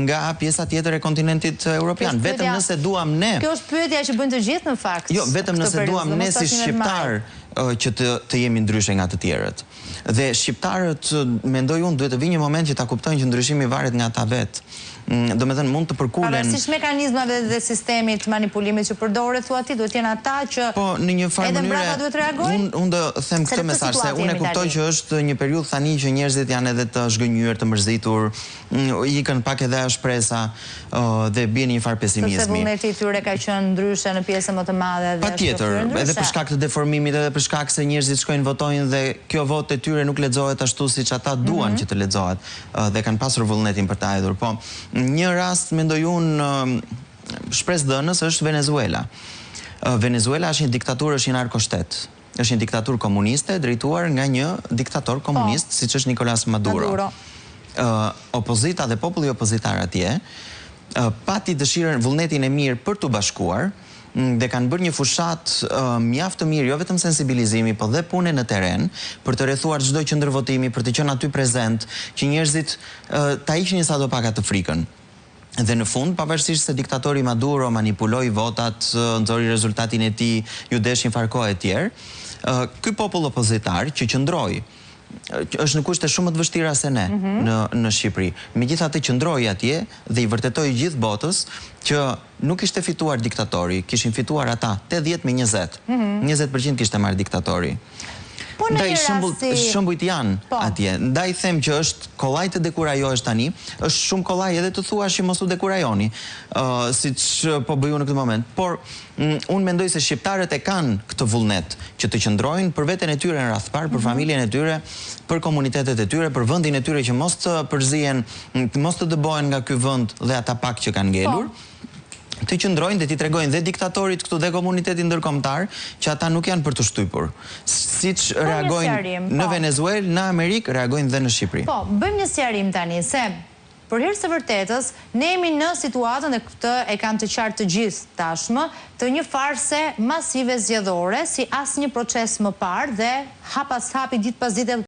nga pjesa tjetër e kontinentit europian. Vetëm nëse duam ne... Kjo është pyetja që bëjnë të gjithë në fakt. Jo, vetëm nëse duam ne si shqiptar që të jemi ndryshe nga të tjerët. Dhe shqiptarët, mendoj unë, duhet të vi një moment që ta kuptojnë që ndryshimi varet nga ata vetë. Do me thënë mund të përkulen... Pavarësisht mekanizmave dhe sistemit manipulimit që përdore, thua ti, duhet jenë ata që edhe mbrapa duhet reagojnë? Unë do them këtë mesazh, se unë e kuptoj që është një periudhë tani që njerëzit janë edhe të zhgënjur, të mërzitur, ikën pak edhe shpresa dhe bie një farë pesimizmi. Sepse vullneti i tyre ka qenë ndryshe në pjesën më të madhe dhe patjetër, edhe për shkak të deformimit, edhe për shkak se njerëzit shkojnë votojnë dhe kjo votë e tyre nuk lexohet ashtu siç ata duan që të lexohet dhe kanë pasur vullnetin për ta hedhur. Po një rast, mendoj unë, shpresë dënës është Venezuela. Venezuela është një diktaturë, është një narkoshtet. Është një diktaturë komuniste, drejtuar nga një diktator komunist, siç është Nicolás Maduro. Opozita dhe populli opozitar atje pati dëshirën, vullnetin e mirë për t'u bashkuar dhe kanë bërë një fushat mjaft të mirë, jo vetëm sensibilizimi, po dhe pune në teren, për të rrethuar çdo qendër votimi, për të qenë aty prezent, që njerëzit ta hiqnin sadopak atë frikën. Dhe në fund, pavarësisht se diktatori Maduro manipuloi votat, nxori rezultatin e tij, ju deshin farkohet e tjerë, ky popull opozitar që qëndroi është në kushte shumë më të vështira se ne në Shqipëri. Megjithatë qëndroi atje dhe i vërtetoi gjithë botës që nuk ishte fituar diktatori, kishin fituar ata 80 me 20. 20% kishte marrë diktatori. Ndaj shembujt janë atje. Ndaj them që është kollaj të dekurajohesh tani, është shumë kollaj edhe të thuash që mos u dekurajoni, siç po bëj unë në këtë moment. Por unë mendoj se shqiptarët e kanë këtë vullnet që të qëndrojnë për veten e tyre në radhpar, për familjen e tyre, për komunitetet e tyre, për vendin e tyre që mos të përzihen, mos të dëbohen nga ky vend dhe ata pak që kanë ngelur. Të qëndrojnë dhe t'i tregojnë dhe diktatorit këtu dhe komunitetin ndërkombëtar që ata nuk janë për të shtypur. Siç reagojnë në Venezuelë, në Amerikë, reagojnë dhe në Shqipëri. Po, bëjmë një sqarim tani, se për hir të vërtetës, ne jemi në situatën dhe këtë e kanë të qartë të gjithë tashmë, të një farse masive zgjedhore, si asnjë proces më parë dhe hap pas hapi, ditë pas dite